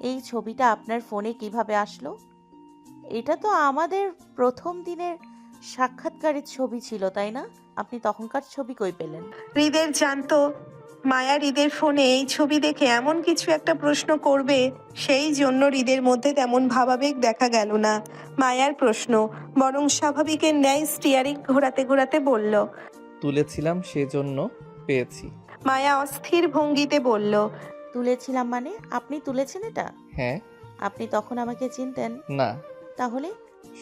এই ছবিটা আপনার ফোনে কিভাবে আসলো? এটা তো আমাদের প্রথম দিনের সাক্ষাৎকারের ছবি ছিল, তাই না? আপনি তখনকার ছবি কই পেলেন? হৃদের জানতো মায়া হৃদের ফোনে এই ছবি দেখে এমন কিছু একটা প্রশ্ন করবে, সেই জন্য হৃদের মধ্যে তেমন ভাবাবেগ দেখা গেল না মায়ার প্রশ্ন, বরং স্বাভাবিকের ন্যায় স্টিয়ারিং ঘোরাতে ঘোরাতে বলল। তুলেছিলাম সেজন্য পেয়েছি। মায়া অস্থির ভঙ্গিতে বলল। তুলেছিলাম মানে? আপনি তুলেছেন এটা? হ্যাঁ। আপনি তখন আমাকে চিনতেন? না। তাহলে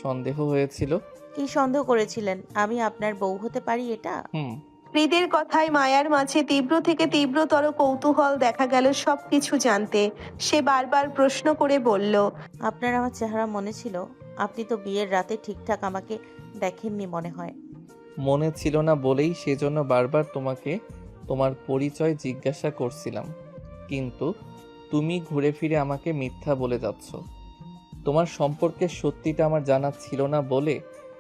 সন্দেহ হয়েছিল। কি সন্দেহ করেছিলেন? আমি আপনার বউ হতে পারি এটা? হুম। হৃদের কথায় মায়ার মাঝে তীব্র থেকে তীব্রতর কৌতূহল দেখা গেল সবকিছু জানতে। সে বারবার প্রশ্ন করে বলল। আপনার আমার চেহারা মনে ছিল? আপনি তো বিয়ের রাতে ঠিকঠাক আমাকে দেখেননি মনে হয়। মনে ছিল না বলেই সেজন্য বারবার তোমাকে তোমার পরিচয় জিজ্ঞাসা করছিলাম, কিন্তু তুমি ঘুরে ফিরে আমাকে মিথ্যা বলে যাচ্ছ। তোমার সম্পর্কে সত্যিটা আমার জানা ছিল না বলে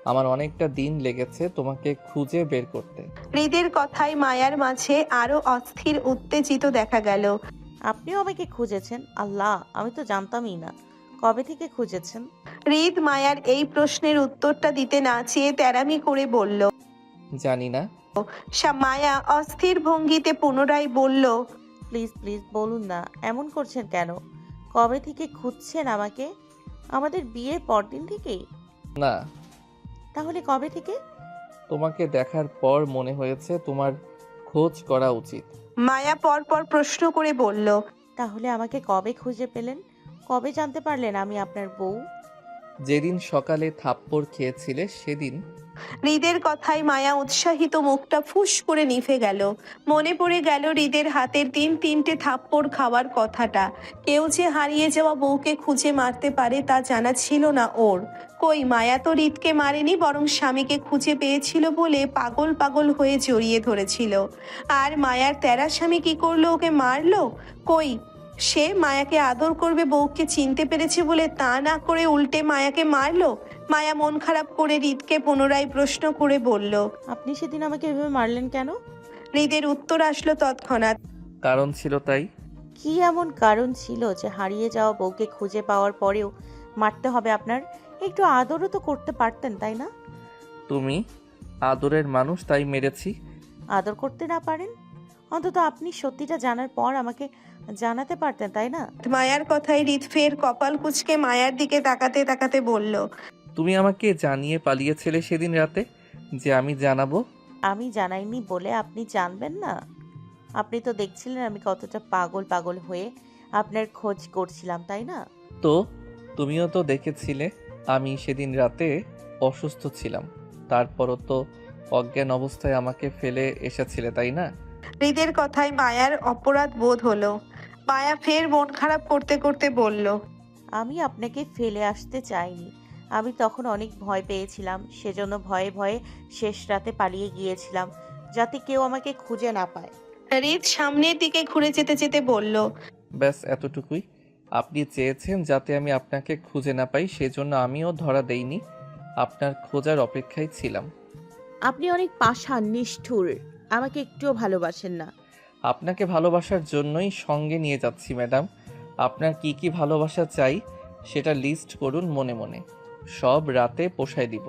আমার অনেকটা দিন লেগেছে তোমাকে খুঁজে বের করতে। হৃদের কথায় মায়ার মাঝে আরো অস্থির উত্তেজিত দেখা গেল। আপনিও আমাকে খুঁজেছেন? আল্লাহ, আমি তো জানতামই না। কবে থেকে খুঁজেছেন? হৃদ মায়ার এই প্রশ্নের উত্তরটা দিতে না চেয়ে তেরামি করে বলল। জানি না। মায়া অস্থির ভঙ্গিতে পুনরায় বলল। প্লিজ প্লিজ বলুন না, এমন করছেন কেন? কবে থেকে খুঁজছেন আমাকে? আমাদের বিয়ের পরদিন থেকেই? না, তাহলে কবে থেকে? তোমাকে দেখার পর মনে হয়েছে তোমার খোঁজ করা উচিত। মায়া পরপর প্রশ্ন করে বলল। তাহলে আমাকে কবে খুঁজে পেলেন? কবে জানতে পারলেন আমি আপনার বউ? যেদিন সকালে থাপ্পড় খেয়েছিলে সেদিন। হৃদের কথায় মায়া উৎসাহিত মুখটা ফুস করে নিভে গেল। মনে পড়ে গেল হৃদের হাতের তিনটে থাপ্পড় খাওয়ার কথাটা। কেউ যে হারিয়ে যাওয়া বউকে খুঁজে মারতে পারে তা জানা ছিল না ওর। কই, মায়া তো হৃদকে মারেনি, বরং স্বামীকে খুঁজে পেয়েছিল বলে পাগল পাগল হয়ে জড়িয়ে ধরেছিল। আর মায়ার তেরা স্বামী কি করলো, ওকে মারলো? কই, সে মায়াকে আদর করবে বউকে চিনতে পেরেছে বলে তা না করে উল্টে মায়াকে মারলো। মায়া মন খারাপ করে হৃদকে পুনরায় প্রশ্ন করে বলল। আপনি সেদিন আমাকে এভাবে মারলেন কেন? হৃদের উত্তর আসলো তৎক্ষণাৎ। কারণ ছিল তাই। কি এমন কারণ ছিল যে হারিয়ে যাওয়া বউকে খুঁজে পাওয়ার পরেও মারতে হবে আপনার? একটু আদরও তো করতে পারতেন, তাই না? তুমি আদরের মানুষ, তাই মেরেছি। আদর করতে না পারেন? অন্তত আপনি সত্যিটা জানার পর আমাকে জানাতে পারতেন, তাই না? মায়ার কথায় হৃদ ফের কপাল কুঁচকে মায়ার দিকে তাকাতে তাকাতে বলল। তুমি আমাকে জানিয়ে পালিয়েছিলে সেদিন রাতে যে আমি জানাবো। আমি জানাইনি বলে আপনি জানবেন না? আপনি তো দেখছিলেন আমি কতটা পাগল পাগল হয়ে আপনার খোঁজ করছিলাম, তাই না? তো তুমিও তো দেখেছিলে আমি সেদিন রাতে অসুস্থ ছিলাম, তারপরও তো অজ্ঞান অবস্থায় আমাকে ফেলে এসেছিলে, তাই না? হৃদের কথায় মায়ার অপরাধ বোধ হলো। মায়া ফের মন খারাপ করতে করতে বলল। আমি আপনাকে ফেলে আসতে চাইনি। আমি তখন অনেক ভয় পেয়েছিলাম, সেজন্য ভয়ে ভয়ে শেষ রাতে পালিয়ে গিয়েছিলাম, যাতে কেউ আমাকে খুঁজে না পায়। হৃদ সামনের দিকে ঘুরে যেতে যেতে বলল। ব্যাস এতটুকুই। আপনি চেয়েছেন যাতে আমি আপনাকে খুঁজে না পাই, সেজন্য আমিও ধরা দেইনি, আপনার খোঁজার অপেক্ষায় ছিলাম। আপনি অনেক পাষাণ, নিষ্ঠুর। আমাকে একটুও ভালোবাসেন না। আপনাকে ভালোবাসার জন্যই সঙ্গে নিয়ে যাচ্ছি ম্যাডাম। আপনার কি কি ভালোবাসা চাই সেটা লিস্ট করুন মনে মনে, সব রাতে পোষায় দিব।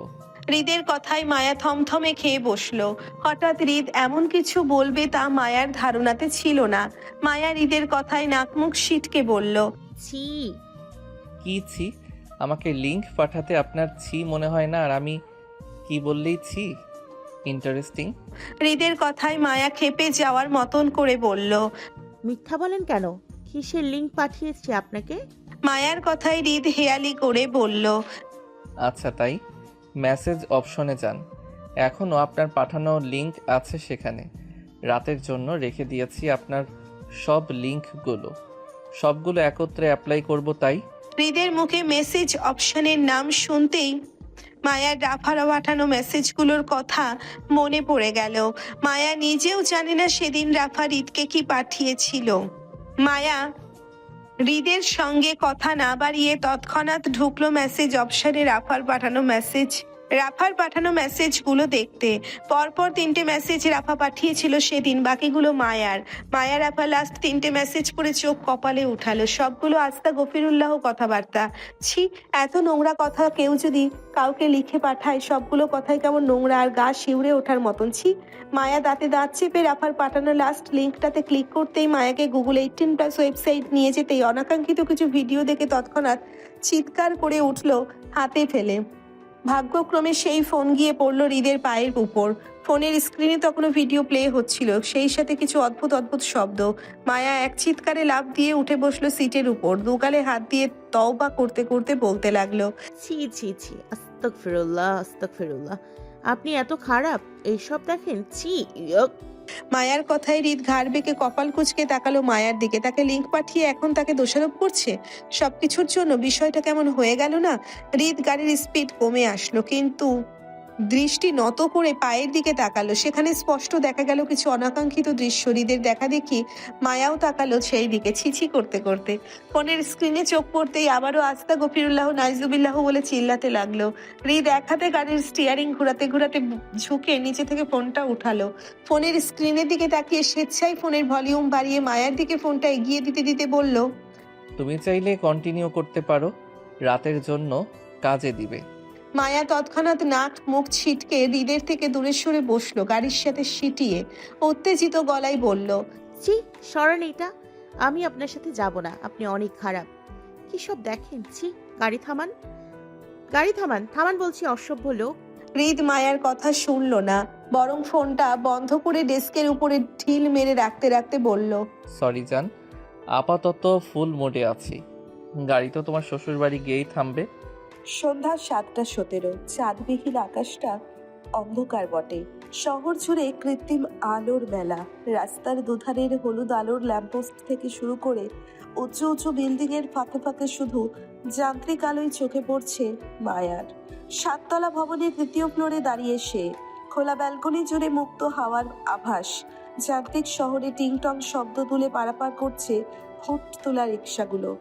হৃদের কথায় মায়া থমথমে খেয়ে বসলো। হঠাৎ হৃদ এমন কিছু বলবে তা মায়ার ধারণাতে ছিল না। মায়া হৃদের কথায় নাক মুখ সিটকে বলল। ছি। কি ছি? আমাকে লিংক পাঠাতে আপনার ছি মনে হয় না, আর আমি কি বললেই ছি? ইন্টারেস্টিং। হৃদের কথায় মায়া খেপে যাওয়ার মতন করে বলল। মিথ্যা বলেন কেন? কিসের লিংক পাঠিয়েছি আপনাকে? মায়ার কথায় হৃদ হেয়ালি করে বলল। আচ্ছা তাই, মেসেজ অপশনে যান, এখনও আপনার পাঠানো লিংক আছে সেখানে। রাতের জন্য রেখে দিয়েছি আপনার সব লিংকগুলো, সবগুলো একত্রে অ্যাপ্লাই করব তাই। হৃদের মুখে মেসেজ অপশনের নাম শুনতেই মায়ার রাফারা পাঠানো মেসেজগুলোর কথা মনে পড়ে গেল। মায়া নিজেও জানে না সেদিন রাফা হৃদকে কি পাঠিয়েছিল। মায়া হৃদের সঙ্গে কথা না বাড়িয়ে তৎক্ষণাৎ ঢুকলো মেসেজ অপশনে রাফার পাঠানো মেসেজ রাফার পাঠানো মেসেজগুলো দেখতে। পরপর 3টে মেসেজ রাফা পাঠিয়েছিল সেদিন, বাকিগুলো মায়ার। মায়া রাফা লাস্ট 3টে মেসেজ পড়ে চোখ কপালে উঠালো। সবগুলো আস্তা গফিরুল্লাহ কথাবার্তা। ছি, এত নোংরা কথা কেউ যদি কাউকে লিখে পাঠায়, সবগুলো কথাই কেমন নোংরা আর গা শিউরে ওঠার মতন। ছি। মায়া দাঁতে দাঁত চেপে রাফার পাঠানো লাস্ট লিঙ্কটাতে ক্লিক করতেই মায়াকে গুগল 18+ ওয়েবসাইট নিয়ে যেতেই অনাকাঙ্ক্ষিত কিছু ভিডিও দেখে তৎক্ষণাৎ চিৎকার করে উঠল হাতে ফেলে। ভাগ্যক্রমে সেই ফোন গিয়ে পড়ল হৃদের পায়ের উপর। ফোনের স্ক্রিনে তখনও ভিডিও প্লে হচ্ছিল, সেই সাথে কিছু অদ্ভুত অদ্ভুত শব্দ। মায়া এক চিৎকারে লাফ দিয়ে উঠে বসলো সিটের উপর, দুগালে হাত দিয়ে তওবা করতে করতে বলতে লাগলো, ছি ছি ছি, আস্তাগফিরুল্লাহ আস্তাগফিরুল্লাহ। আপনি এত খারাপ এইসব দেখেন? ছি, ইয়ক। মায়ার কথায় হৃদ ঘাড় বেঁকে কপাল কুঁচকে তাকালো মায়ার দিকে। তাকে লিঙ্ক পাঠিয়ে এখন তাকে দোষারোপ করছে সবকিছুর জন্য। বিষয়টা কেমন হয়ে গেল না? হৃদ গাড়ির স্পিড কমে আসলো, কিন্তু দৃষ্টি নত করে পায়ের দিকে তাকালো। সেখানে স্পষ্ট দেখা গেল কিছু অনাকাঙ্ক্ষিত দৃশ্য। হৃদের দেখা দেখি মায়াও তাকালো সেই দিকে ছিছি করতে করতে। ফোনের স্ক্রিনে চোখ পড়তেই আবারও আস্তা গফিরুল্লাহ নাইজুবিল্লাহ বলে চিল্লাতে লাগলো। হৃদ এক হাতে গাড়ির স্টিয়ারিং ঘোরাতে ঘোরাতে ঝুঁকে নিচে থেকে ফোনটা উঠালো। ফোনের স্ক্রিনের দিকে তাকিয়ে স্বেচ্ছায় ফোনের ভলিউম বাড়িয়ে মায়ার দিকে ফোনটা এগিয়ে দিতে দিতে বলল, তুমি চাইলে কন্টিনিউ করতে পারো, রাতের জন্য কাজে দিবে। মায়া তৎক্ষণাৎ নাক মুখ ছিটকে হৃদের থেকে দূরে সরে বসলো, গাড়ির সাথে সিটিয়ে উত্তেজিত গলায় বলল, ছি, সরান এটা। আমি আপনার সাথে যাব না, আপনি অনেক খারাপ। কি সব দেখেন? ছি। গাড়ি থামান, গাড়ি থামান, থামান বলছি, অসভ্য লোক। হৃদ মায়ার কথা শুনলো না, বরং ফোনটা বন্ধ করে ডেস্কের উপরে ঢিল মেরে রাখতে রাখতে বলল, সরি জান, আপাতত ফুল মোডে আছি। গাড়ি তো তোমার শ্বশুর বাড়ি গিয়েই থামবে। সন্ধ্যা 7:17, চাঁদবিহীন আকাশটা অন্ধকার বটে। শহর জুড়ে কৃত্রিম আলোর মেলা। রাস্তার দুধারের হলুদ আলোর ল্যাম্পপোস্ট থেকে শুরু করে উঁচু উঁচু বিল্ডিং এর ফাঁকে ফাঁকে শুধু যান্ত্রিক আলোয় চোখে পড়ছে মায়ার। 7তলা ভবনের 3য় ফ্লোরে দাঁড়িয়ে সে। খোলা ব্যালকনি জুড়ে মুক্ত হাওয়ার আভাস। যান্ত্রিক শহরে টিংটং শব্দ তুলে পারাপার করছে ফুট তোলা রিক্সাগুলো।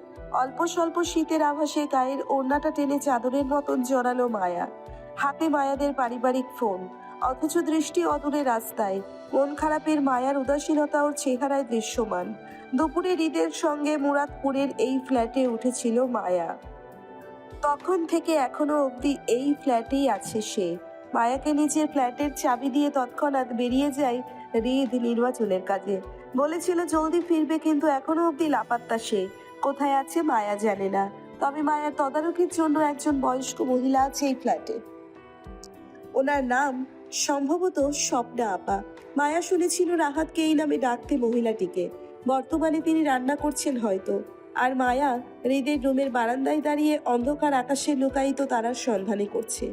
অল্প স্বল্প শীতের আভাসে গায়ের ওড়নাটা টেনে চাদরের মতন জড়ালো মায়া। হাতে মায়াদের পারিবারিক ফোন, অথচ দৃষ্টি অদূরে রাস্তায়। মন খারাপের মায়ার উদাসীনতা ওর চেহারায় দৃশ্যমান। দুপুরে হৃদের সঙ্গে মুরাদপুরের এই ফ্ল্যাটে উঠেছিল মায়া। তখন থেকে এখনো অবধি এই ফ্ল্যাটেই আছে সে। মায়াকে নিজের ফ্ল্যাটের চাবি দিয়ে তৎক্ষণাৎ বেরিয়ে যায় হৃদ নির্বাচনের কাজে। বলেছিল জলদি ফিরবে, কিন্তু এখনো অবধি লাপাত্তা সে। কোথায় আছে মায়া জানে না, তবে মায়ার তদারকির জন্য একজন বয়স্ক মহিলা আছে এই ফ্ল্যাটে। ওনার নাম সম্ভবত স্বপ্না আপা। মায়া শুনেছিল রাহাতকে এই নামে ডাকতে মহিলাটিকে। বর্তমানে তিনি রান্না করছেন হয়তো। আর মায়া হৃদের রুমের বারান্দায় দাঁড়িয়ে অন্ধকার আকাশে লুকায়িত তারার সন্ধানে করছে।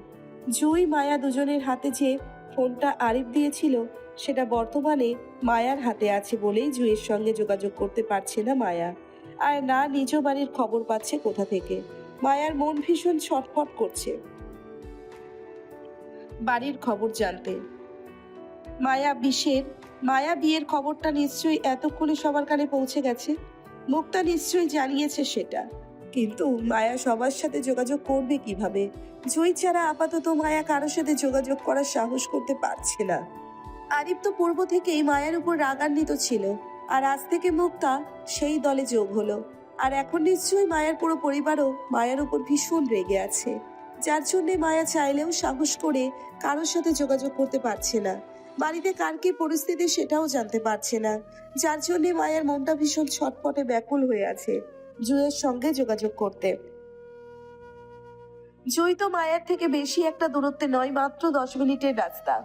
জুই মায়া দুজনের হাতে যে ফোনটা আরিফ দিয়েছিল, সেটা বর্তমানে মায়ার হাতে আছে বলেই জুইয়ের সঙ্গে যোগাযোগ করতে পারছে না মায়া। আর না নিজ বাড়ির খবর পাচ্ছে কোথা থেকে। মায়ার মন ভীষণ ছটফট করছে বাড়ির খবর জানতে। মায়া বিয়ের খবরটা নিশ্চয়ই এতক্ষণে সবার কানে পৌঁছে গেছে। মুক্তা নিশ্চয়ই জানিয়েছে সেটা, কিন্তু মায়া সবার সাথে যোগাযোগ করবে কিভাবে? জুই ছাড়া আপাতত মায়া কারোর সাথে যোগাযোগ করার সাহস করতে পারছে না। আরিফ তো পূর্ব থেকেই মায়ার উপর রাগান্বিত ছিল, আর আজ থেকে মুক্তা সেই দলে যোগ হলো। আর এখন নিশ্চয়ই মায়ার পুরো পরিবারও মায়ার উপর ভীষণ রেগে আছে, যার জন্যে মায়া চাইলেও সাহস করে কারোর সাথে যোগাযোগ করতে পারছে না। বাড়িতে কার কি পরিস্থিতি সেটাও জানতে পারছে না, যার জন্যে মায়ের মনটা ভীষণ ছটফটে ব্যাকুল হয়ে আছে জুইয়ের সঙ্গে যোগাযোগ করতে। জুই তো মায়ের থেকে বেশি একটা দূরত্বে নয়, মাত্র 10 মিনিটের রাস্তা।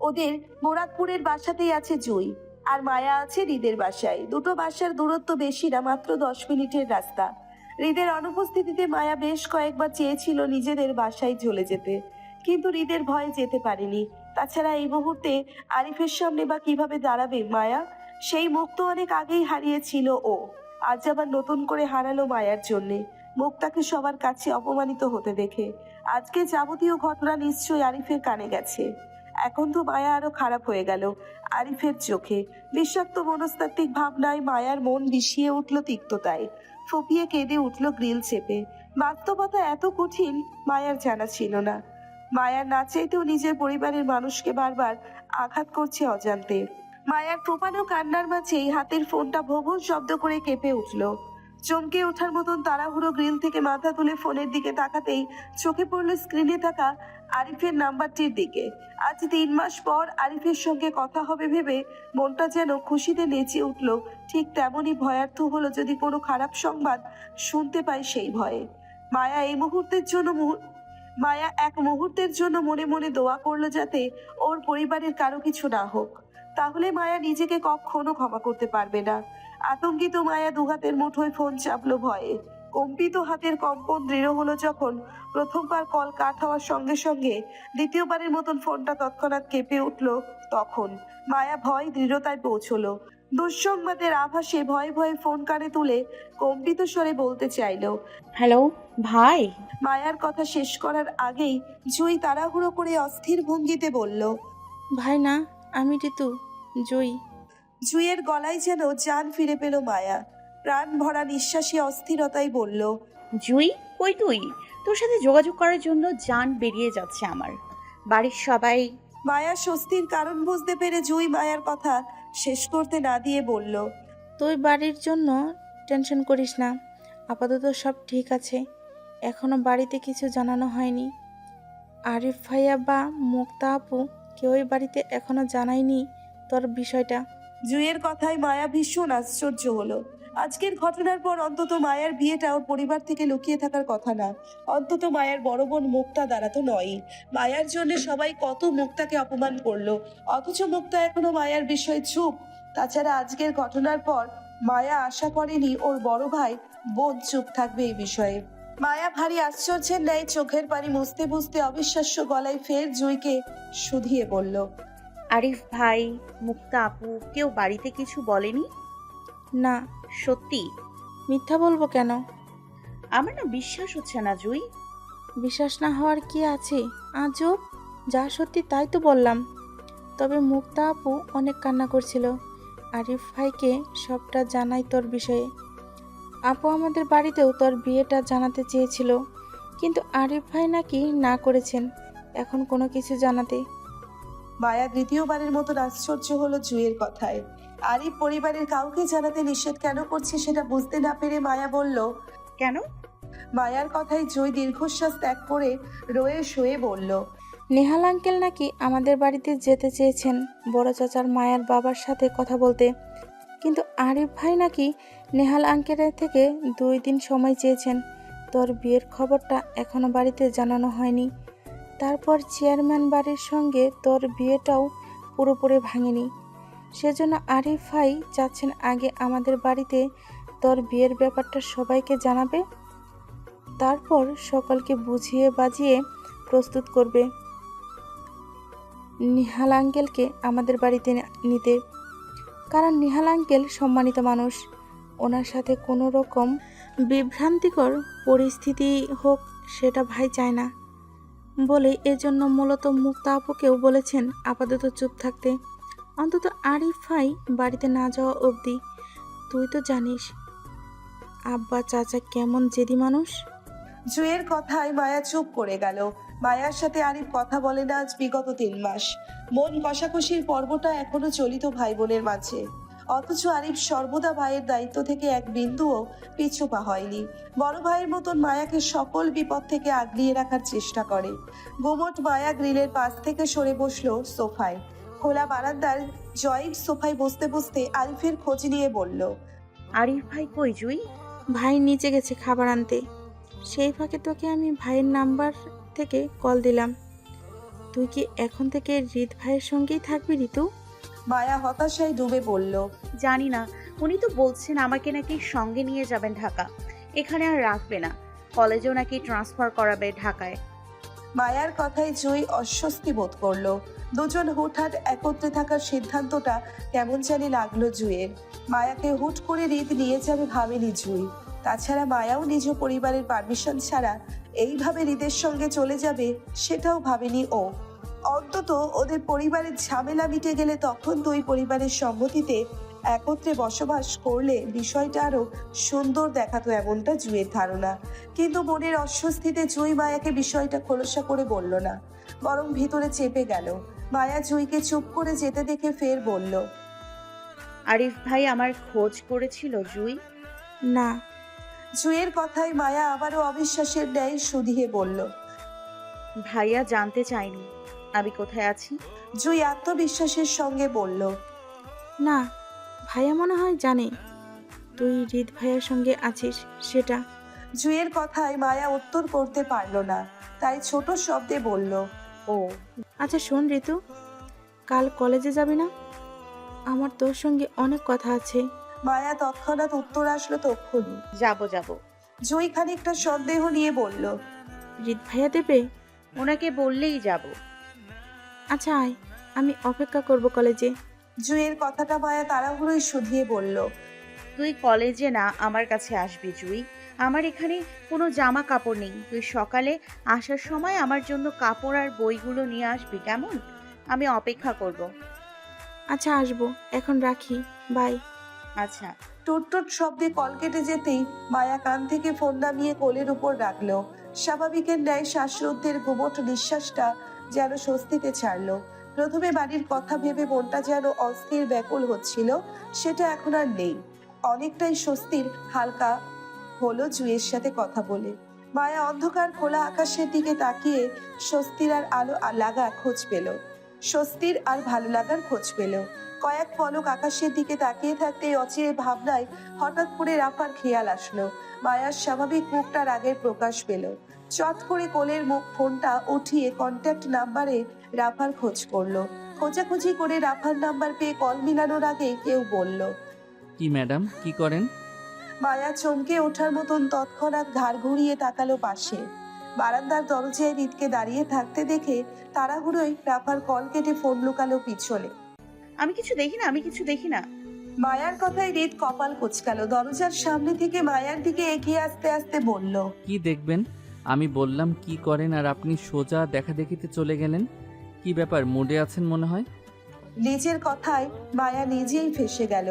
ওদের মুরাদপুরের বাসাতেই আছে জুই, আর মায়া আছে হৃদের বাসায়। দুটো বাসার দূরত্ব বেশি না, মাত্র 10 মিনিটের রাস্তা। হৃদের অনুপস্থিতিতে মায়া বেশ কয়েকবার চেয়েছিল নিজেদের বাসায় চলে যেতে, কিন্তু হৃদের ভয়ে যেতে পারেনি। তাছাড়া এই মুহূর্তে আরিফের সামনে বা কিভাবে দাঁড়াবে মায়া? সেই মুখ তো অনেক আগেই হারিয়েছিল ও, আজ আবার নতুন করে হারালো মায়ার জন্যে। মুক্তাকে সবার কাছে অপমানিত হতে দেখে আজকে যাবতীয় ঘটনা নিশ্চয়ই আরিফের কানে গেছে। এখন তো মায়া আরো খারাপ হয়ে গেল আরিফের চোখে। বিষাক্ত মনস্তাত্ত্বিক ভাবনায় মায়ার মন বিষিয়ে উঠল তিক্ততায়। ফুপিয়ে কেঁদে উঠল গ্রিল চেপে। বাস্তবতা এত কঠিন মায়ার জানা ছিল না। মায়ার না চাইতেও নিজের পরিবারের মানুষকে বারবার আঘাত করছে অজান্তে। মায়ার ফোপানো কান্নার মাঝেই হাতের ফোনটা ভোভন শব্দ করে কেঁপে উঠল। চমকে ওঠার মতন তাড়াহুড়ো গ্রিল থেকে মাথা তুলে ফোনের দিকে তাকাতেই চোখে পড়ল স্ক্রিনে থাকা আরিফের নাম্বারটির দিকে। আজ 3 মাস পর আরিফের সঙ্গে কথা হবে ভেবে মনটা যেন খুশিতে নেচে উঠল। ঠিক তেমনই ভয়ার্থ হলো যদি কোনো খারাপ সংবাদ শুনতে পায় সেই ভয়ে। মায়া এক মুহূর্তের জন্য মনে মনে দোয়া করলো যাতে ওর পরিবারের কারো কিছু না হোক। তাহলে মায়া নিজেকে কখনো ক্ষমা করতে পারবে না। আতঙ্কিত মায়া দুহাতের মুঠোয় ফোন চাপলো ভয়ে। কম্পিত হাতের কম্পন দৃঢ় হলো যখন প্রথমবার কল কাট হওয়ার সঙ্গে সঙ্গে দ্বিতীয়বারের মতন ফোনটা তৎক্ষণাৎ কেঁপে উঠল। তখন মায়া ভয় দৃঢ়তায় পৌঁছলো। দুঃসংবাদের আভাসে ভয়ে ভয়ে ফোন কানে তুলে কম্পিত স্বরে বলতে চাইলো, হ্যালো ভাই। মায়ার কথা শেষ করার আগেই জুই তাড়াহুড়ো করে অস্থির ভঙ্গিতে বলল, ভাই না, আমি ঋতু, জুই। জুইয়ের গলায় যেন জান ফিরে পেল মায়া। প্রাণ ভরা নিঃশ্বাসে অস্থিরতায় বলল, জুই, কই তুই? তোর সাথে যোগাযোগ করার জন্য জান বেরিয়ে যাচ্ছে আমার। বাড়ির সবাই। মায়া স্বস্তির কারণ বুঝতে পেরে জুই মায়ার কথা শেষ করতে না দিয়ে বলল, তুই বাড়ির জন্য টেনশন করিস না, আপাতত সব ঠিক আছে। এখনো বাড়িতে কিছু জানানো হয়নি। আরিফ ভাইয়া বা মুক্তা আপু কেউই বাড়িতে এখনো জানায়নি তোর বিষয়টা। জুইয়ের কথায় মায়া ভীষণ আশ্চর্য হলো। আজকের ঘটনার পর অন্তত মায়ার বিয়েটা ওর পরিবার থেকে লুকিয়ে থাকার কথা না। অন্তত মায়ার বড় বোন মুক্তা দ্বারা তো নয়। মায়ার জন্য সবাই কত মুক্তাকে অপমান করলো, অথচ মুক্তা এখনো মায়ার বিষয়ে চুপ। তাছাড়া আজকের ঘটনার পর মায়া আশা করেনি ওর বড় ভাই বোন চুপ থাকবে এই বিষয়ে। মায়া ভারী আশ্চর্যের ন্যায় চোখের পানি মুছতে মুছতে অবিশ্বাস্য গলায় ফের জুইকে শুধিয়ে বলল, আরিফ ভাই, মুক্তা আপু কেউ বাড়িতে কিছু বলেনি? না। সত্যি? মিথ্যা বলবো কেন? আমার না বিশ্বাস হচ্ছে না জুই। বিশ্বাস না হওয়ার কি আছে? আজব, যা সত্যি তাই তো বললাম। তবে মুক্তা আপু অনেক কান্না করছিল আরিফ ভাইকে সবটা জানাই তোর বিষয়ে। আপু আমাদের বাড়িতেও তোর বিয়েটা জানাতে চেয়েছিল, কিন্তু আরিফ ভাই নাকি না করেছেন এখন কোনো কিছু জানাতে। মায়া দ্বিতীয়বারের মতন আশ্চর্য হলো জুইয়ের কথায়। আরিফ পরিবারের কাউকে জানাতে নিষেধ কেন করছে সেটা বুঝতে না পেরে মায়া বলল, কেন? মায়ার কথায় জুই দীর্ঘশ্বাস ত্যাগ করে রয়ে শুয়ে বলল, নেহাল আঙ্কেল নাকি আমাদের বাড়িতে যেতে চেয়েছেন বড় চাচার মায়ের বাবার সাথে কথা বলতে, কিন্তু আরিফ ভাই নাকি নেহাল আঙ্কেলের থেকে 2 দিন সময় চেয়েছেন। তোর বিয়ের খবরটা এখনো বাড়িতে জানানো হয়নি। তারপর চেয়ারম্যান বাড়ির সঙ্গে তোর বিয়েটাও পুরোপুরি ভাঙেনি। সেজন্য আরিফ ভাই চাচ্ছেন আগে আমাদের বাড়িতে তোর বিয়ের ব্যাপারটা সবাইকে জানাবে, তারপর সকলকে বুঝিয়ে বাজিয়ে প্রস্তুত করবে নিহাল আঙ্কেলকে আমাদের বাড়িতে নিতে। কারণ নিহাল আঙ্কেল সম্মানিত মানুষ, ওনার সাথে কোনো রকম বিভ্রান্তিকর পরিস্থিতি হোক সেটা ভাই চায় না বলে এজন্য মূলত মুক্তা আপুকেও বলেছেন আপাতত চুপ থাকতে, অন্তত আরিফ ভাই বাড়িতে না যাওয়া অবধি। তুই তো জানিস আব্বা চাচা কেমন জেদি মানুষ। জুইয়ের কথায় মায়া চুপ করে গেল। মায়ার সাথে আরিফ কথা বলে না আজ বিগত 3 মাস। মন কষাকষির পর্বটা এখনো চলিত ভাই বোনের মাঝে। অথচ আরিফ সর্বদা ভাইয়ের দায়িত্ব থেকে এক বিন্দুও পিছু পা হয়নি। বড় ভাইয়ের মতন মায়াকে সকল বিপদ থেকে আগলিয়ে রাখার চেষ্টা করে। গোমট মায়া গ্রিলের পাশ থেকে সরে বসলো সোফায়। খোলা বারান্দার জয়েন্ট সোফায় বসতে বসতে আরিফের খোঁজ নিয়ে বলল, আরিফ ভাই কই জুই? ভাই নিচে গেছে খাবার আনতে। সেই ফাঁকে তোকে আমি ভাইয়ের নাম্বার থেকে কল দিলাম। তুই কি এখন থেকে হৃদ ভাইয়ের সঙ্গেই থাকবি ঋতু? মায়া হতাশায় ডুবে বলল, জানি না, উনি তো বলছেন আমাকে নাকি সঙ্গে নিয়ে যাবেন ঢাকা, এখানে আর রাখবে না, কলেজেও নাকি ট্রান্সফার করাবে ঢাকায়। মায়ার কথায় জুই অস্বস্তি বোধ করলো। দুজন হুটহাট একত্রে থাকার সিদ্ধান্তটা কেমন জানি লাগলো জুইয়ের। মায়াকে হুট করে হৃদ নিয়ে যাবে ভাবেনি জুই। তাছাড়া মায়াও নিজ পরিবারের পারমিশন ছাড়া এইভাবে হৃদের সঙ্গে চলে যাবে সেটাও ভাবেনি ও। অন্তত ওদের পরিবারের ঝামেলা মিটে গেলে তখন দুই পরিবারের সম্মতিতে একত্রে বসবাস করলে বিষয়টা আরো সুন্দর দেখাতো, এমনটা জুঁইয়ের ধারণা। কিন্তু মনের অস্বস্তিতে জুঁই মায়াকে বিষয়টা খোলসা করে বলল না, বরং ভিতরে চেপে গেল। মায়া জুঁইকে চুপ করে যেতে দেখে ফের বলল, আরিফ ভাই আমার খোঁজ করেছিল জুই? না। জুঁইয়ের কথায় মায়া আবারও অবিশ্বাসের ন্যায় শুধিয়ে বলল, ভাইয়া জানতে চাইনি আমি কোথায় আছি? জুঁই আত্মবিশ্বাসের সঙ্গে বলল, না, ভাইয়া মনে হয় জানে তুই হৃদ ভাইয়ার সঙ্গে আছিস সেটা। জুঁইয়ের কথায় মায়া উত্তর করতে পারল না, তাই ছোট শব্দে বলল, ও আচ্ছা শোন ঋতু, কাল কলেজে যাবি না? আমার তোর সঙ্গে অনেক কথা আছে। মায়া তৎক্ষণাৎ উত্তর আসলো তক্ষুনি। যাব যাব। জুঁই খানিকটা সন্দেহ নিয়ে বলল, হৃদ ভাইয়া দেবে? ওনাকে বললেই যাব। আচ্ছা আয়, আমি অপেক্ষা করব কলেজে। জুঁইয়ের কথাটা মায়া তাড়াহুড়োই শুধিয়ে বলল, তুই কলেজে না আমার কাছে আসবি জুই। আমার এখানে কোনো জামা কাপড় নেই, তুই সকালে আসার সময় আমার জন্য কাপড় আর বইগুলো নিয়ে আসবি কেমন? আমি অপেক্ষা করব। আচ্ছা আসবো, এখন রাখি, বাই। আচ্ছা। টুটটুট শব্দে কল কেটে যেতেই মায়া কান থেকে ফোন নামিয়ে কোলের উপর রাখলো। স্বাভাবিকের ন্যায় শ্বাসরুদ্ধের গুমোট নিঃশ্বাসটা যেন স্বস্তিতে ছাড়লো। প্রথমে বাড়ির কথা ভেবে মনটা যেন অস্থির ব্যাকুল হচ্ছিল, সেটা এখন আর নেই। অনেকটাই স্বস্তির হালকা হলো জুঁইয়ের সাথে কথা বলে। মায়া অন্ধকার খোলা আকাশের দিকে তাকিয়ে স্বস্তির আর আলো লাগার খোঁজ পেল, স্বস্তির আর ভালো লাগার খোঁজ পেল। কয়েক পলক আকাশের দিকে তাকিয়ে থাকতে অচিরে ভাবনায় হঠাৎ করে রাফার খেয়াল আসলো। মায়ার স্বাভাবিক মুখটার আগের প্রকাশ পেল। চট করে কোলের মুখ ফোনটা উঠিয়ে কন্ট্যাক্ট নাম্বারে রাফার খোঁজ করলো। খোঁজাখুঁজি করে রাফার নাম্বার পেয়ে কল মিলানোর আগে কেউ বলল, কি ম্যাডাম, কি করেন? মায়া চমকে ওঠার মতন তৎক্ষণাৎ ঘাড় ঘুরিয়ে তাকালো পাশে। বারান্দার দরজায় রিতকে দাঁড়িয়ে থাকতে দেখে তাড়াহুড়োই রাফার কল কেটে ফোন লুকালো পিছনে। আমি কিছু দেখি না, আমি কিছু দেখি না। মায়ার কথায় রিত কপাল কুঁচকালো। দরজার সামনে থেকে মায়ার দিকে এগিয়ে আসতে আসতে বলল, কি দেখবেন? আমি বললাম কি করেন আর আপনি সোজা দেখা দেখিতে চলে গেলেন। কি ব্যাপার, মুডে আছেন মনে হয়? নিজের কথায় মায়া নিজেই ফেঁসে গেল।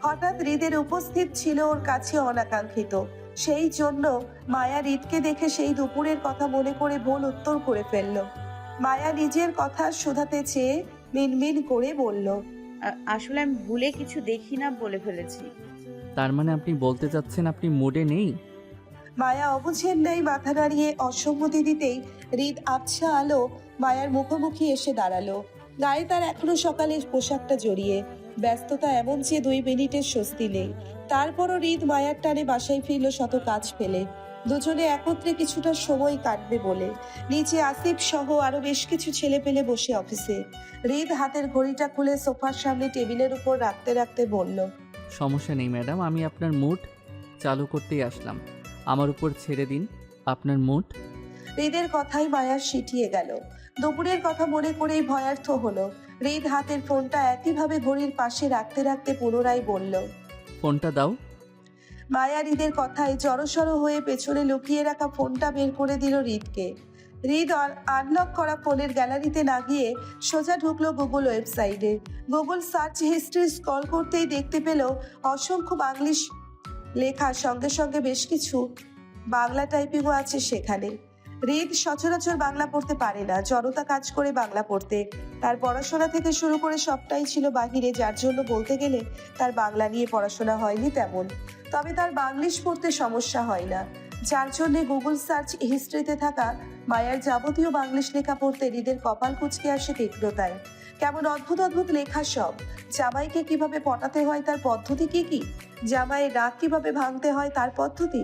হঠাৎ হৃদের উপস্থিত ছিল ওর কাছে অনাকাঙ্ক্ষিত, সেই জন্য মায়া হৃদকে দেখে সেই দুপুরের কথা মনে করে ভুল উত্তর করে ফেলল। মায়া নিজের কথা শোধাতে চেয়ে মিনমিন করে বলল, আসলে আমি ভুলে কিছু দেখি না বলে ফেলেছি। তার মানে আপনি বলতে চাচ্ছেন আপনি মুডে নেই? মায়া অবুঝের ন্যায় মাথা নাড়িয়ে অসম্মতি দিতেই হৃদ আবছা আলো মায়ার মুখোমুখি এসে দাঁড়ালো। গায়ে তার এখনো সকালের পোশাকটা জড়িয়ে। ব্যস্ততা এমন যে 2 মিনিটের স্বস্তি নেই। তারপরও হৃদ মায়ার টানে বাসায় ফিরল শত কাজ ফেলে। দুজনে একত্রে কিছুটা সময় কাটবে বলে। নিচে আসিফ সহ আরো বেশ কিছু ছেলে পেলে বসে অফিসে। হৃদ হাতের ঘড়িটা খুলে সোফার সামনে টেবিলের উপর রাখতে রাখতে বলল, সমস্যা নেই ম্যাডাম, আমি আপনার মুড চালু করতেই আসলাম। আমার উপর ছেড়ে দিন আপনার মুড। হৃদের কথাই মায়ার সিটিয়ে গেল। দুপুরের কথা মনে করেই ভয়ার্থ হলো। হৃদ হাতের ফোনটা একইভাবে ঘড়ির পাশে রাখতে রাখতে পুনরায় বলল, ফোনটা দাও। মায়া হৃদের কথায় জড়সড় হয়ে পেছনে লুকিয়ে রাখা ফোনটা বের করে দিল হৃদকে। হৃদ আনলক করা ফোনের গ্যালারিতে না গিয়ে সোজা ঢুকলো গুগল ওয়েবসাইটে। গুগল সার্চ হিস্ট্রি স্ক্রল করতেই দেখতে পেল অসংখ্য বাংলিশ লেখা, সঙ্গে সঙ্গে বেশ কিছু বাংলা টাইপিংও আছে সেখানে। হৃদ সচরাচর বাংলা পড়তে পারে না, জড়তা কাজ করে বাংলা পড়তে। তার পড়াশোনা থেকে শুরু করে সবটাই ছিল বাহিরে, যার জন্য বলতে গেলে তার বাংলা নিয়ে পড়াশোনা হয়নি তেমন। তবে তার বাংলিশ পড়তে সমস্যা হয় না, যার জন্য গুগল সার্চ হিস্ট্রিতে থাকা মায়ার যাবতীয় বাংলিশ লেখা পড়তে হৃদের কপাল কুঁচকে আসে তীব্রতায়। কেমন অদ্ভুত অদ্ভুত লেখা সব। জামাইকে কিভাবে পটাতে হয় তার পদ্ধতি কি কি, জামাইয়ের রাগ কিভাবে ভাঙতে হয় তার পদ্ধতি,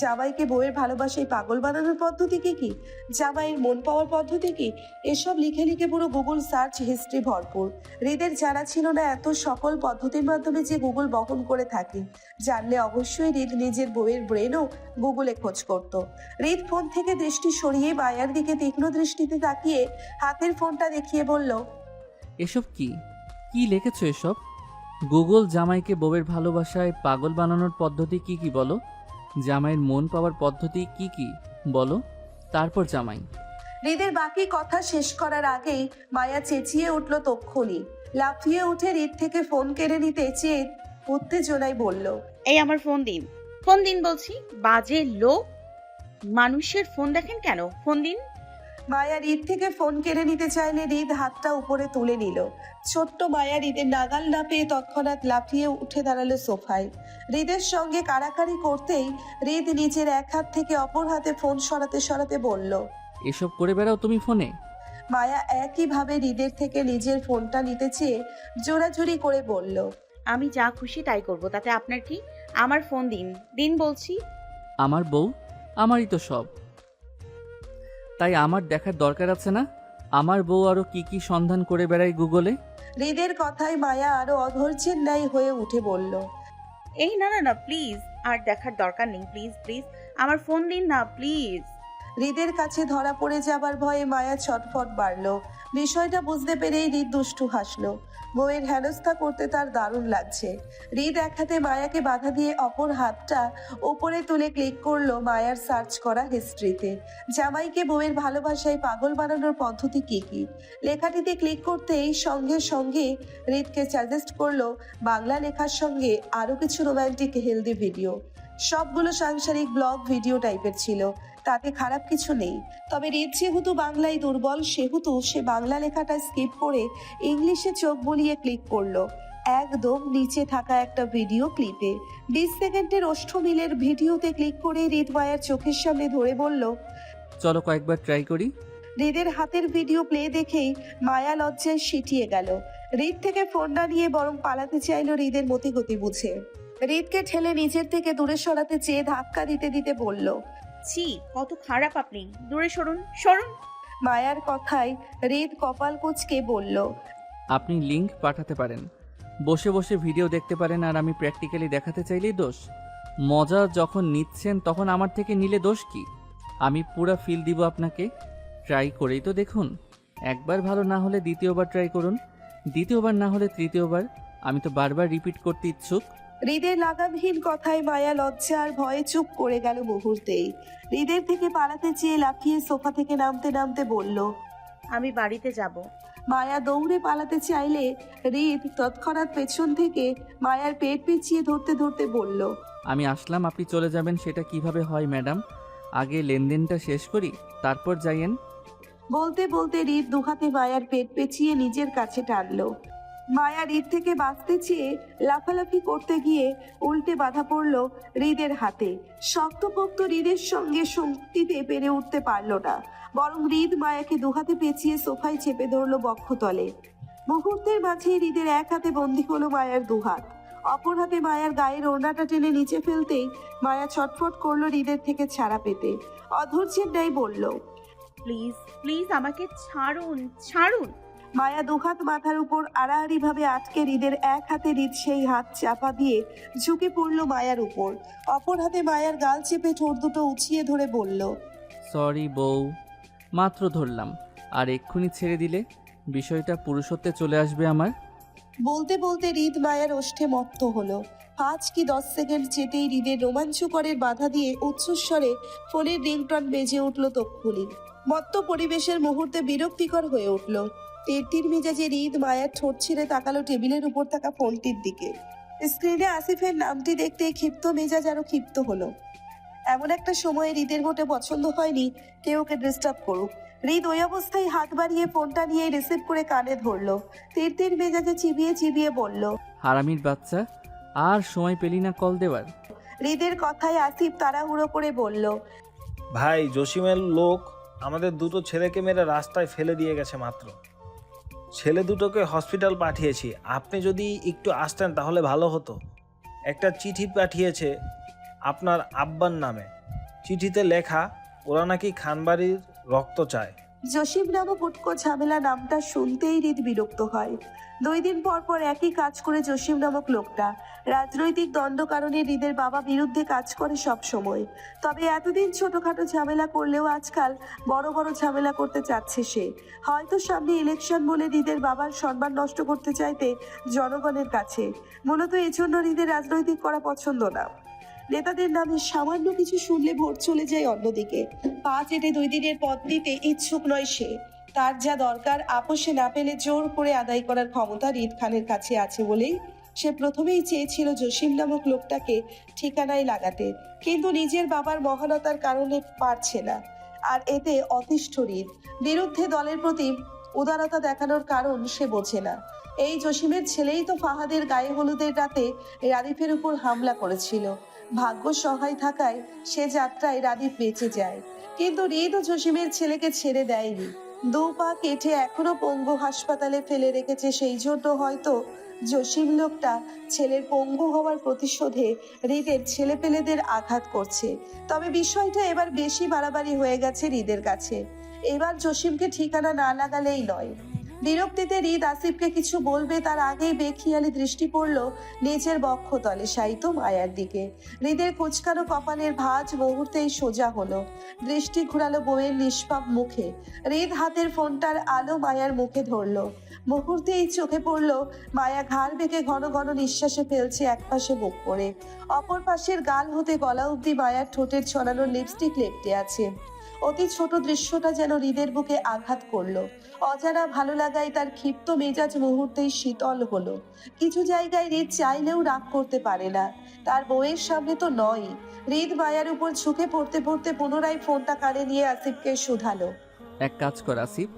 জামাইকে বউয়ের ভালোবাসায় পাগল বানানোর পদ্ধতি কি কি, জামাইয়ের মন পাওয়ার পদ্ধতি কি, এসব লিখে লিখে পুরো গুগল সার্চ হিস্ট্রি ভরপুর। হৃদের জানা ছিল না এত সকল পদ্ধতির মাধ্যমে যে গুগল বহন করে থাকে। জানলে অবশ্যই হৃদ নিজের বউয়ের ব্রেনও গুগলে খোঁজ করত। হৃদ ফোন থেকে দৃষ্টি সরিয়ে মায়ার দিকে তীক্ষ্ণ দৃষ্টিতে তাকিয়ে হাতের ফোনটা দেখিয়ে বলল, এসব কি কি লিখেছো এসব? গুগল জামাইকে বউয়ের ভালোবাসায় পাগল বানানোর পদ্ধতি কি কি বলো, জামাইয়ের মন পাওয়ার পদ্ধতি কি কি বলো, তারপর জামাই। হৃদের বাকি কথা শেষ করার আগেই মায়া চেঁচিয়ে উঠল তক্ষুনি। লাফিয়ে উঠে হৃদ থেকে ফোন কেড়ে নিতে চেয়ে উত্তেজনায় বলল, এই আমার ফোন দিন, ফোন দিন বলছি, বাজে লোক। মানুষের ফোন দেখেন কেন? ফোন দিন। মায়া হৃদ থেকে ফোন কেড়ে নিতে চাইলে হৃদ হাতটা উপরে তুলে নিল। ছোট্ট মায়া হৃদের নাগাল না পেয়ে তৎক্ষণাৎ লাফিয়ে উঠে দাঁড়ালো সোফায়। হৃদের সঙ্গে কাড়াকাড়ি করতেই হৃদ নিজের এক হাত থেকে অপর হাতে ফোন সরাতে সরাতে বলল, এসব করে বেড়াও তুমি ফোনে? মায়া একইভাবে হৃদের থেকে নিজের ফোনটা নিতে চেয়ে জোরাজুরি করে বলল, আমি যা খুশি তাই করব, তাতে আপনার কি? আমার ফোন দিন, দিন বলছি। আমার বউ, আমারই তো সব, তাই আমার দেখার দরকার আছে না আমার বউ আরো কি কি সন্ধান করে বেড়ায় গুগলে? হৃদের কথায় মায়া আরো অধৈর্যের ন্যায় হয়ে উঠে বলল, এই না না না, প্লিজ, আর দেখার দরকার নেই, প্লিজ প্লিজ, আমার ফোন দিন না প্লিজ। হৃদের কাছে ধরা পড়ে যাবার ভয়ে মায়া ছটফট বাড়ল। বিষয়টা বুঝতে পেরেই হৃদ দুষ্টু হাসলো। বউয়ের হেনস্থা করতে তার দারুণ লাগছে। হৃদ এক হাতে মায়াকে বাধা দিয়ে অপর হাতটা ওপরে তুলে ক্লিক করলো মায়ার সার্চ করা হিস্ট্রিতে। জামাইকে বউয়ের ভালোবাসায় পাগল বানানোর পদ্ধতি কি কি। লেখাটিতে ক্লিক করতেই সঙ্গে সঙ্গে হৃদকে সাজেস্ট করলো বাংলা লেখার সঙ্গে আরো কিছু রোমান্টিক হেলদি ভিডিও। সবগুলো সাংসারিক ব্লগ ভিডিও টাইপের ছিল, তাতে খারাপ কিছু নেই। তবে হৃদ যেহেতু বাংলায় দুর্বল, সেহেতু সে বাংলা লেখাটা স্কিপ করে ইংলিশে চোখ বুলিয়ে ক্লিক করলো একদম নিচে থাকা একটা ভিডিও ক্লিপে। 20 সেকেন্ডের অষ্টমিলের ভিডিওতে ক্লিক করে হৃদ মায়ার চোখের সামনে ধরে বলল, চলো কয়েকবার ট্রাই করি। হৃদের হাতের ভিডিও প্লে দেখেই মায়া লজ্জায় সিটিয়ে গেল। হৃদ থেকে ফোনটা নিয়ে বরং পালাতে চাইলো হৃদের মতিগতি বুঝে। হৃদকে ঠেলে নিজের থেকে দূরে সরাতে চেয়ে ধাক্কা দিতে দিতে বলল, ছি, কত খারাপ আপনি, দূরে সরুন সরুন। মায়ার কথায় হৃদ কপাল কুঁচকে বলল, আপনি লিংক পাঠাতে পারেন, বসে বসে ভিডিও দেখতে পারেন, আর আমি প্র্যাকটিক্যালি দেখাতে চাইলেই দোষ? মজা যখন নিচ্ছেন তখন আমার থেকে নিলে দোষ কি? আমি পুরা ফিল দিব আপনাকে। ট্রাই করেই তো দেখুন, একবার ভালো না হলে দ্বিতীয়বার ট্রাই করুন, দ্বিতীয়বার না হলে তৃতীয়বার। আমি তো বারবার রিপিট করতে ইচ্ছুক। হৃদের লাগামহীন কথায় মায়া লজ্জা আর ভয়ে চুপ করে গেল মুহূর্তেই। হৃদের থেকে পালাতে চেয়ে লাফিয়ে সোফা থেকে নামতে নামতে বলল, আমি বাড়িতে যাব। মায়া দৌড়ে পালাতে চাইলে হৃদ তৎক্ষণাৎ পেছন থেকে মায়ার পেট পেঁচিয়ে ধরতে ধরতে বলল, আমি আসলাম, আপনি চলে যাবেন সেটা কিভাবে হয় ম্যাডাম? আগে লেনদেনটা শেষ করি, তারপর যাইয়েন। বলতে বলতে হৃদ দুহাতে মায়ার পেট পেঁচিয়ে নিজের কাছে টানলো। মায়া হৃদ থেকে বাঁচতে চেয়ে লাফালাফি করতে গিয়ে উল্টে বাধা পড়ল হৃদের হাতে। শক্তপোক্ত হৃদের সঙ্গে শক্তিতে পেরে উঠতে পারল না, বরং হৃদ মায়াকে দুহাতে পেঁচিয়ে সোফায় চেপে ধরল বক্ষতলে। মুহূর্তের মাঝে হৃদের এক হাতে বন্দী হলো মায়ার দুহাত, অপর হাতে মায়ার গায়ের ওড়নাটা টেনে নিচে ফেলতেই মায়া ছটফট করলো হৃদের থেকে ছাড়া পেতে। অধৈর্যের ন্যায় বলল, প্লিজ প্লিজ, আমাকে ছাড়ুন ছাড়ুন। মায়া দুহাত মাথার উপর আড়াআড়ি ভাবে আটকে হৃদের এক হাতে হৃদ সেই হাত চাপা দিয়ে ঝুঁকে পড়ল মায়ার উপর। অপর হাতে মায়ার গাল চেপে ঠোঁট দুটো উঁচিয়ে ধরে বলল, সরি বউ, মাত্র ধরলাম, আর এক্ষুনি ছেড়ে দিলে বিষয়টা পুরুষত্বে চলে আসবে আমার। বলতে বলতে হৃদ মায়ার ওষ্ঠে মত্ত হলো। 5 কি 10 সেকেন্ড যেতেই হৃদের রোমাঞ্চকরের বাধা দিয়ে উচ্চস্বরে ফোনের রিংটন বেজে উঠল তক্ষুনি। মত্ত পরিবেশের মুহূর্তে বিরক্তিকর হয়ে উঠল। তীর মেজাজে হৃদ মায়ার ঠোঁট ছেড়ে তাকালো টেবিলের উপর থাকা ফোনটির দিকে। স্ক্রিনে আসিফের নামটি দেখতে ক্ষিপ্ত মেজাজ আরো ক্ষিপ্ত হলো। এমন একটা সময়ে হৃদের মোটে পছন্দ হয়নি কেউ ওকে ডিস্টার্ব করুক। হৃদ ওই অবস্থায় হাত বাড়িয়ে ফোনটা নিয়ে রিসিভ করে কানে ধরলো। তীর মেজাজে চিবিয়ে চিবিয়ে বলল, হারামির বাচ্চা, আর সময় পেলি না কল দেওয়ার? হৃদের কথায় আসিফ তাড়াহুড়ো করে বলল, ভাই, জসিমের লোক আমাদের দুটো ছেলেকে মেরে রাস্তায় ফেলে দিয়ে গেছে মাত্র। ছেলে দুটোকে হসপিটাল পাঠিয়েছি, আপনি যদি একটু আসতেন তাহলে ভালো হতো। একটা চিঠি পাঠিয়েছে আপনার আব্বার নামে। চিঠিতে লেখা ওরা নাকি খানবাড়ির রক্ত চায়। জসিম নামক উটকো ঝামেলা নামটা শুনতেই হৃদ বিরক্ত হয়। 2 দিন পর পর একই কাজ করে জসিম নামক লোকটা। রাজনৈতিক দ্বন্দ্ব কারণে হৃদের বাবা বিরুদ্ধে কাজ করে সব সময়। তবে এতদিন ছোটখাটো ঝামেলা করলেও আজকাল বড় বড় ঝামেলা করতে চাচ্ছে সে। হয়তো সামনে ইলেকশন বলে হৃদের বাবার সম্মান নষ্ট করতে চাইতে জনগণের কাছে। মূলত এজন্য হৃদের রাজনৈতিক করা পছন্দ না। নেতাদের নামে সামান্য কিছু শুনলে ভোট চলে যায় অন্যদিকে। পা চেটে 2 দিনের পদ দিতে ইচ্ছুক নয় সে। তার যা দরকার আপোষে না পেলে জোর করে আদায় করার ক্ষমতা রিদ খানের কাছে আছে বলেই সে প্রথমেই চেয়েছিল জসিম নামক লোকটাকে ঠিকানায় লাগাতে, কিন্তু নিজের বাবার মহানতার কারণে পারছে না। আর এতে অতিষ্ঠ রিদ। বিরুদ্ধে দলের প্রতি উদারতা দেখানোর কারণ সে বোঝে না। এই জসিমের ছেলেই তো ফাহাদের গায়ে হলুদের রাতে রাদিফের উপর হামলা করেছিল। ভাগ্য সহায় থাকায় সে যাত্রায় রাদিফ বেঁচে যায়, কিন্তু রিদ ও জসিমের ছেলেকে ছেড়ে দেয়নি। 2 পা কেটে এখনো পঙ্গু হাসপাতালে ফেলে রেখেছে। সেই জন্য হয়তো জসিম লোকটা ছেলের পঙ্গু হওয়ার প্রতিশোধে হৃদের ছেলেপেলেদের আঘাত করছে। তবে বিষয়টা এবার বেশি বাড়াবাড়ি হয়ে গেছে হৃদের কাছে। এবার জসিমকে ঠিকানা না লাগালেই নয়। বিরক্তিতে হৃদ আসিফকে কিছু বলবে তার আগেই বেখিয়ালি দৃষ্টি পড়ল নিচের বক্ষতলে শায়িত মায়ার দিকে। হৃদের কুচকানো কপালের ভাঁজ মুহূর্তেই সোজা হলো। দৃষ্টি ঘুরালো বউয়ের নিষ্পাপ মুখে। হৃদ হাতের ফোনটার আলো মায়ার মুখে ধরলো। মুহূর্তেই চোখে পড়লো মায়া ঘাড় বেঁকে ঘন ঘন নিঃশ্বাসে ফেলছে একপাশে মুখ করে। অপর পাশের গাল হতে গলা অব্দি মায়ার ঠোঁটের ছড়ানো লিপস্টিক লেপটে আছে। অতি ছোট দৃশ্যটা যেন হৃদের বুকে আঘাত করলো। অজানা ভালো লাগায় তার ক্ষিপ্ত মেজাজ মুহূর্তেই শীতল হলো। কিছু জায়গায় হৃদ চাইলেও রাগ করতে পারে না, তার বউয়ের সামনে তো নয়। হৃদ মায়ার উপর ঝুঁকে পড়তে পড়তে পুনরায় ফোনটা কানে নিয়ে আসিফকে শুধালো। এক কাজ কর আসিফ,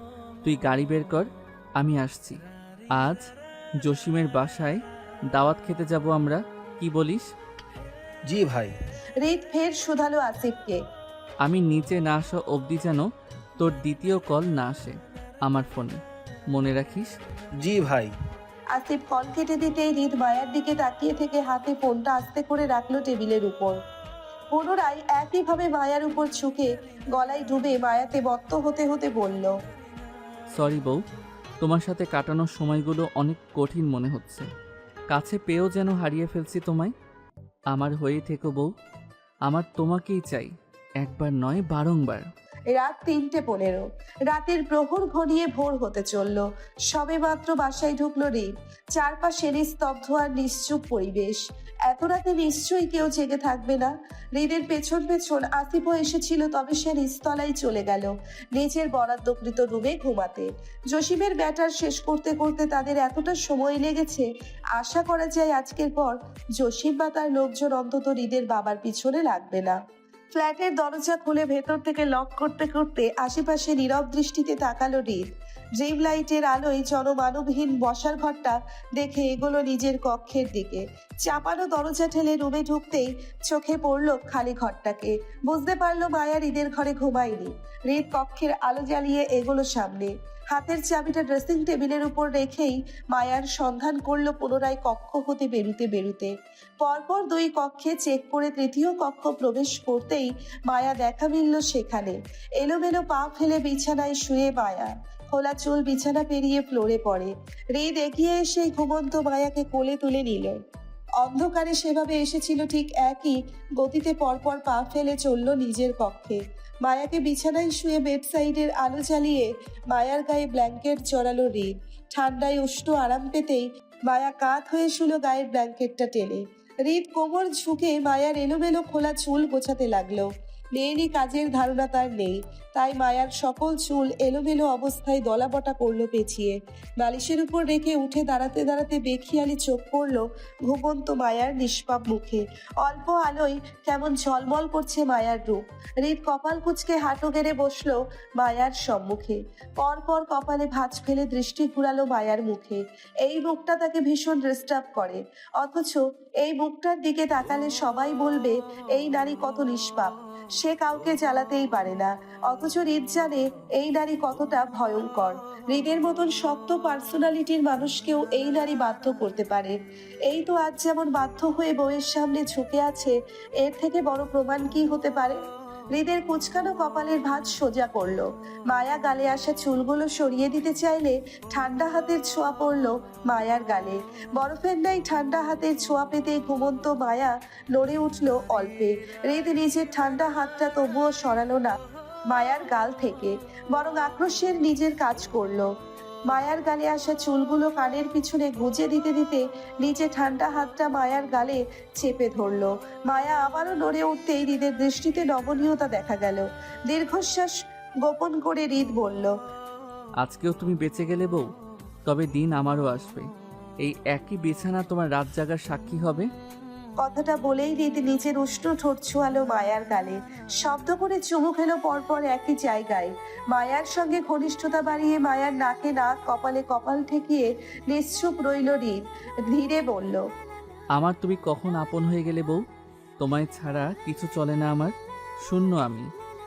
তুই গাড়ি বের কর, আমি আসছি। আজ জসিমের বাসায় দাওয়াত খেতে যাব আমরা, কি বলিস? জি ভাই। হৃদ ফের শুধালো আসিফকে। আমি নিচে না আসা অবধি যেন তোর দ্বিতীয় কল না আসে আমার ফোনে, মনে রাখিস? জি ভাই। আসিফ কল কেটে দিতেই হৃদ মায়ার দিকে তাকিয়ে থেকে হাতে ফোনটা আস্তে করে রাখলো টেবিলের উপর। পুনরায় একইভাবে মায়ার উপর ঝুঁকে গলায় ডুবে মায়াতে মত্ত হতে হতে বলল। সরি বউ, তোমার সাথে কাটানোর সময়গুলো অনেক কঠিন মনে হচ্ছে। কাছে পেয়েও যেন হারিয়ে ফেলছি তোমায়। আমার হয়ে থেকো বউ, আমার তোমাকেই চাই, একবার নয় বারংবার। রাত 3:15। রাতের প্রহর ঘনিয়ে ভোর হতে চলল। সবে মাত্র বাসায় ঢুকলো হৃদ। চারপাশে নিস্তব্ধ আর নিশ্চুপ পরিবেশ। এত রাতে নিশ্চয়ই কেউ জেগে থাকবে না। হৃদের পেছন পেছন আসিফও এসেছিল, তবে সে নিস্তলায় চলে গেল নিজের বরাদ্দকৃত রুমে ঘুমাতে। জসিমের ব্যাটার শেষ করতে করতে তাদের এতটা সময় লেগেছে, আশা করা যায় আজকের পর জসিম বা তার লোকজন অন্তত হৃদের বাবার পিছনে লাগবে না। ফ্ল্যাটের দরজা খুলে ভেতর থেকে লক করতে করতে আশেপাশে নীরব দৃষ্টিতে তাকালো হৃদ। ড্রিম লাইটের আলোয় জনমানবহীন বসার ঘরটা দেখে এগোলো নিজের কক্ষের দিকে। চাপানো দরজা ঠেলে রুমে ঢুকতেই চোখে পড়ল খালি ঘরটাকে। বুঝতে পারলো মায়া হৃদের ঘরে ঘুমায়নি। হৃদ কক্ষের আলো জ্বালিয়ে এগোলো সামনে। হাতের চাবিটা ড্রেসিং টেবিলের উপর রেখেই মায়ার সন্ধান করলো পুনরায় কক্ষ হতে বেরুতে। পরপর 2 কক্ষে চেক করে তৃতীয় কক্ষ প্রবেশ করতেই মায়া দেখা মিলল সেখানে। এলোমেলো পা ফেলে বিছানায় শুয়ে মায়া। খোলা চুল বিছানা পেরিয়ে ফ্লোরে পড়ে। হৃদ এগিয়ে এসে ঘুমন্ত মায়াকে কোলে তুলে নিল। অন্ধকারে সেভাবে এসেছিল ঠিক একই গতিতে পরপর পা ফেলে চলল নিজের কক্ষে। মায়াকে বিছানায় শুয়ে বেডসাইডের আলো জ্বালিয়ে মায়ার গায়ে ব্ল্যাঙ্কেট জড়ালো হৃদ। ঠান্ডায় উষ্ণ আরাম পেতেই মায়া কাত হয়ে শুল গায়ের ব্ল্যাঙ্কেটটা টেনে। হৃদ কোমর ঝুঁকে মায়ার এলোমেলো খোলা চুল গোছাতে লাগলো। মেয়েরই কাজের ধারণা তার নেই, তাই মায়ার সকল চুল এলোমেলো অবস্থায় দলাবটা করলো পেঁচিয়ে। বালিশের উপর রেখে উঠে দাঁড়াতে দাঁড়াতে বেখিয়ালি চোখ পড়ল ঘুমন্ত মায়ার নিষ্পাপ মুখে। অল্প আলোয় কেমন ঝলমল করছে মায়ার রূপ। হৃদ কপাল কুঁচকে হাঁটু গেড়ে বসলো মায়ার সম্মুখে। পরপর কপালে ভাঁজ ফেলে দৃষ্টি ঘুরালো মায়ার মুখে। এই মুখটা তাকে ভীষণ ডিস্টার্ব করে, অথচ এই মুখটার দিকে তাকালে সবাই বলবে এই নারী কত নিষ্পাপ। সে কাউকে জ্বালাতেই পারে না, অথচ হৃদ জানে এই নারী কতটা ভয়ঙ্কর। হৃদের মতন শক্ত পার্সোনালিটির মানুষকেও এই নারী বাধ্য করতে পারে। এই তো আজ যেমন বাধ্য হয়ে বউয়ের সামনে ঝুঁকে আছে, এর থেকে বড় প্রমাণ কি হতে পারে? হৃদের কুচকানো কপালের ভাঁজ সোজা করলো। মায়া গালে আসা চুলগুলো সরিয়ে দিতে চাইলে ঠান্ডা হাতের ছোঁয়া পড়লো মায়ার গালে। বরফের নাই ঠান্ডা হাতের ছোঁয়া পেতে ঘুমন্ত মায়া নড়ে উঠল অল্পে। হৃদ নিজের ঠান্ডা হাতটা তবুও সরালো না মায়ার গাল থেকে, বরং আক্রোশের নিজের কাজ করলো। মায়ার গালে আসা চুলগুলো কানের পিছনে গুজে দিতে দিতে নিচে ঠান্ডা হাতটা মায়ার গালে চেপে ধরলো। মায়া আবারও নড়ে উঠতেই হৃদের দৃষ্টিতে নমনীয়তা দেখা গেল। দীর্ঘশ্বাস গোপন করে হৃদ বলল, আজকেও তুমি বেঁচে গেলে বউ, তবে দিন আমারও আসবে, এই একই বিছানা তোমার রাত জাগার সাক্ষী হবে। কথাটা বলেই হৃদ নিচের উষ্ণ ঠোঁট ছোঁয়ালো মায়ার গালে। শব্দ করে চুমু খেলো পরপর একই জায়গায়। মায়ার সঙ্গে ঘনিষ্ঠতা বাড়িয়ে মায়ার নাকে নাক, কপালে কপাল ঠেকিয়ে নিশ্চুপ রইল হৃদ। ধীরে বলল, আমার তুমি কখন আপন হয়ে গেলে বউ, তোমায় ছাড়া কিছু চলে না আমার, শূন্য আমি।